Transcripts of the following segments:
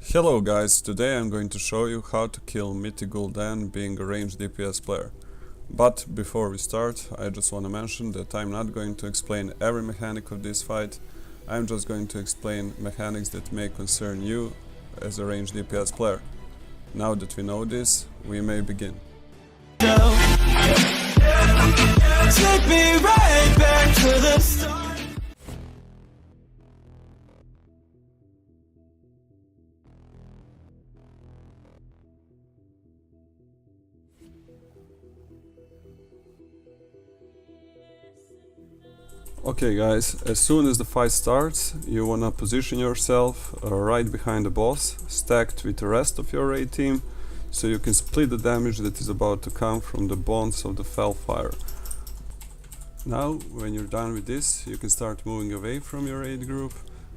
Hello guys, today I'm going to show you how to kill Mythic Gul'Dan being a ranged DPS player. But before we start, I just want to mention that I'm not going to explain every mechanic of this fight. I'm just going to explain mechanics that may concern you as a ranged DPS player. Now that we know this, we may begin. Take me right back to the start. Okay guys, as soon as the fight starts, you wanna position yourself right behind the boss, stacked with the rest of your raid team, so you can split the damage that is about to come from the bonds of the Fellfire. Now, when you're done with this, you can start moving away from your raid group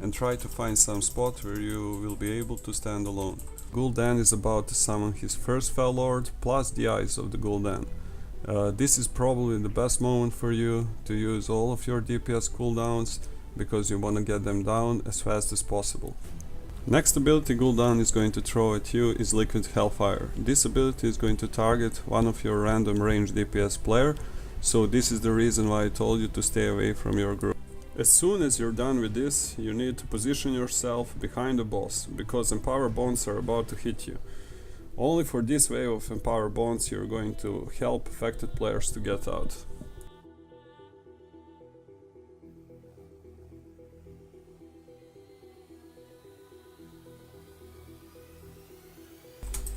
and try to find some spot where you will be able to stand alone. Gul'Dan is about to summon his first Fell Lord plus the eyes of the Gul'Dan. This is probably the best moment for you to use all of your DPS cooldowns, because you want to get them down as fast as possible. Next ability Gul'Dan is going to throw at you is Liquid Hellfire. This ability is going to target one of your random ranged DPS player, so this is the reason why I told you to stay away from your group. As soon as you're done with this, you need to position yourself behind the boss, because Empower Bonds are about to hit you. Only for this wave of Empower Bonds you're going to help affected players to get out.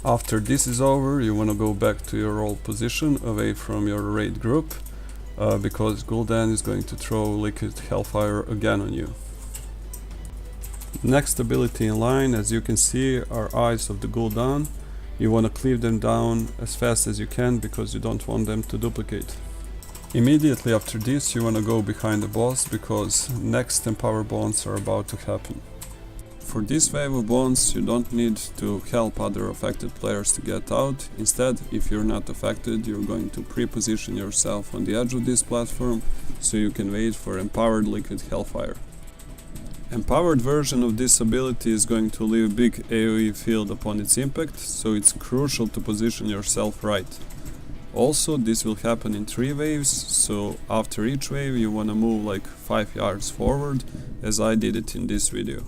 After this is over, you want to go back to your old position away from your raid group, because Gul'Dan is going to throw Liquid Hellfire again on you. Next ability in line, as you can see, are Eyes of the Gul'Dan. You want to cleave them down as fast as you can, because you don't want them to duplicate. Immediately after this you want to go behind the boss, because next Empower Bonds are about to happen. For this wave of bonds you don't need to help other affected players to get out. Instead, if you're not affected, you're going to pre-position yourself on the edge of this platform, so you can wait for Empowered Liquid Hellfire. Empowered version of this ability is going to leave big AoE field upon its impact, so it's crucial to position yourself right. Also, this will happen in 3 waves, so after each wave you wanna move like 5 yards forward, as I did it in this video.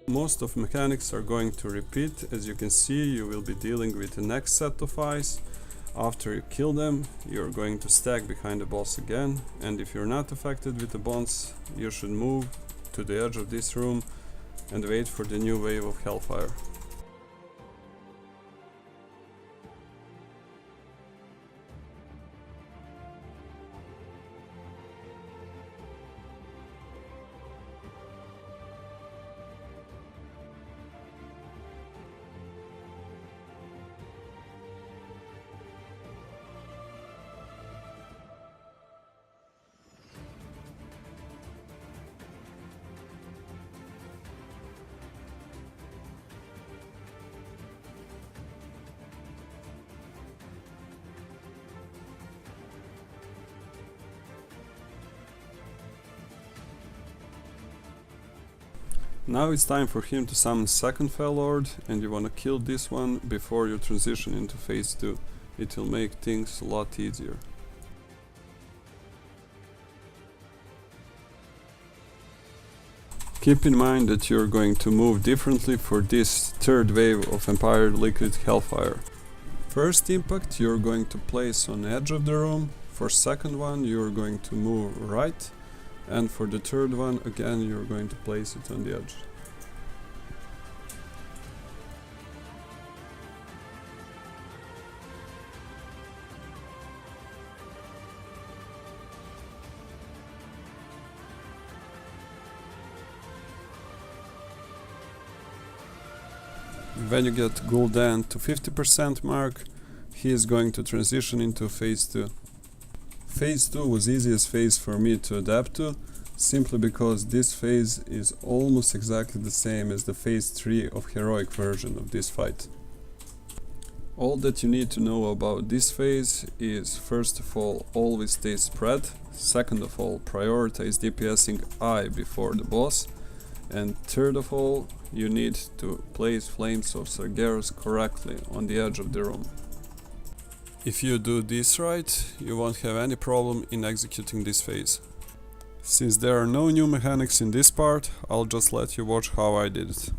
Most of mechanics are going to repeat. As you can see, you will be dealing with the next set of eyes. After you kill them, you're going to stack behind the boss again, and if you're not affected with the bonds, you should move to the edge of this room and wait for the new wave of Hellfire. Now it's time for him to summon second Fell Lord, and you wanna kill this one before you transition into phase 2. It will make things a lot easier. Keep in mind that you're going to move differently for this third wave of Empowered Liquid Hellfire. First impact you're going to place on the edge of the room, for second one you're going to move right, and for the third one, again, you're going to place it on the edge. When you get Gul'Dan to 50% mark, he is going to transition into phase 2. Phase 2 was easiest phase for me to adapt to, simply because this phase is almost exactly the same as the phase 3 of heroic version of this fight. All that you need to know about this phase is, first of all, always stay spread, second of all, prioritize DPSing I before the boss, And third of all, you need to place Flames of Sargeras correctly on the edge of the room. If you do this right, you won't have any problem in executing this phase. Since there are no new mechanics in this part, I'll just let you watch how I did it.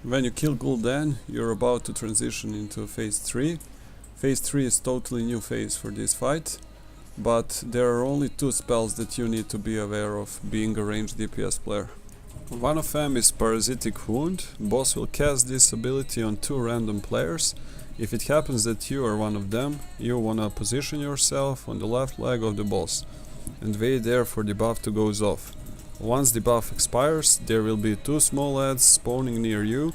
When you kill Gul'Dan, you're about to transition into phase 3. Phase 3 is totally new phase for this fight, but there are only 2 spells that you need to be aware of being a ranged DPS player. One of them is Parasitic Wound. Boss will cast this ability on 2 random players. If it happens that you are one of them, you wanna position yourself on the left leg of the boss and wait there for the buff to goes off. Once the buff expires, there will be 2 small adds spawning near you,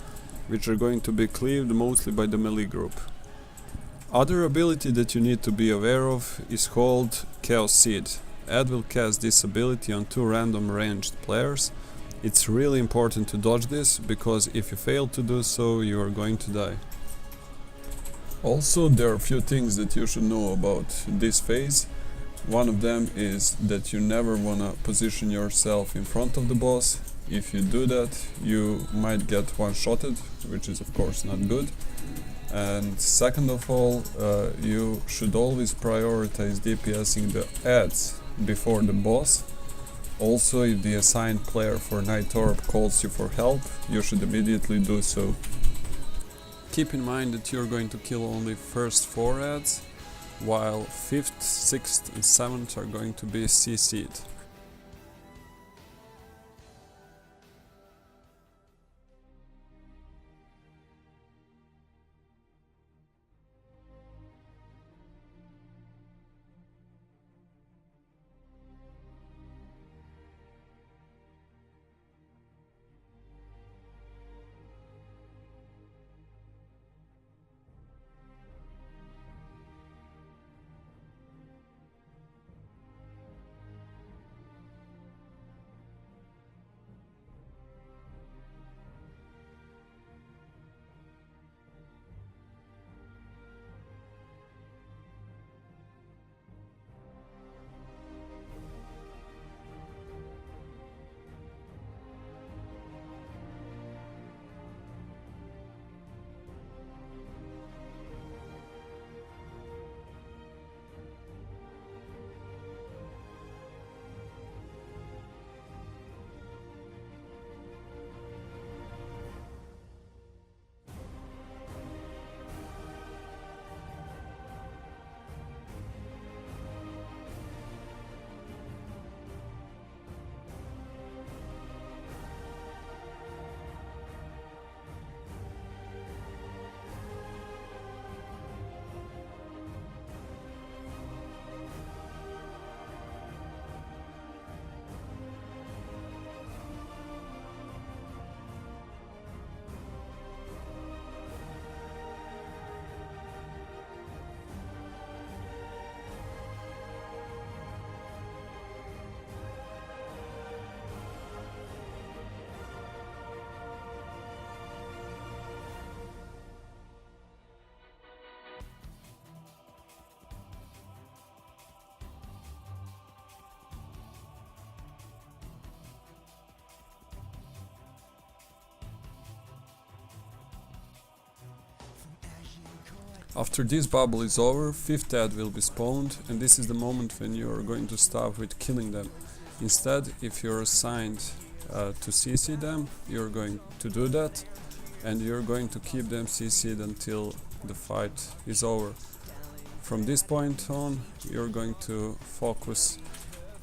which are going to be cleaved mostly by the melee group. Other ability that you need to be aware of is called Chaos Seed. Ad will cast this ability on 2 random ranged players. It's really important to dodge this, because if you fail to do so, you are going to die. Also, there are a few things that you should know about this phase. One of them is that you never wanna position yourself in front of the boss. If you do that, you might get one-shotted, which is of course not good. And second of all, you should always prioritize DPSing the ads before the boss. Also, if the assigned player for Night Orb calls you for help, you should immediately do so. Keep in mind that you're going to kill only first 4 ads, while 5th, 6th and 7th are going to be CC'd. After this bubble is over, 5th ad will be spawned, and this is the moment when you are going to start with killing them. Instead, if you're assigned to CC them, you're going to do that, and you're going to keep them CC'd until the fight is over. From this point on, you're going to focus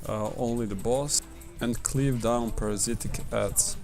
only the boss and cleave down parasitic ads.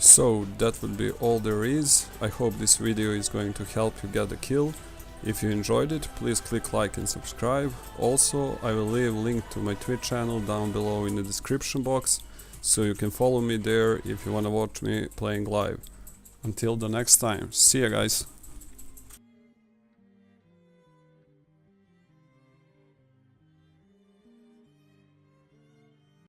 So that will be all there is. I hope this video is going to help you get a kill. If you enjoyed it, please click like and subscribe. Also, I will leave a link to my Twitch channel down below in the description box, so you can follow me there if you wanna watch me playing live. Until the next time, see ya guys!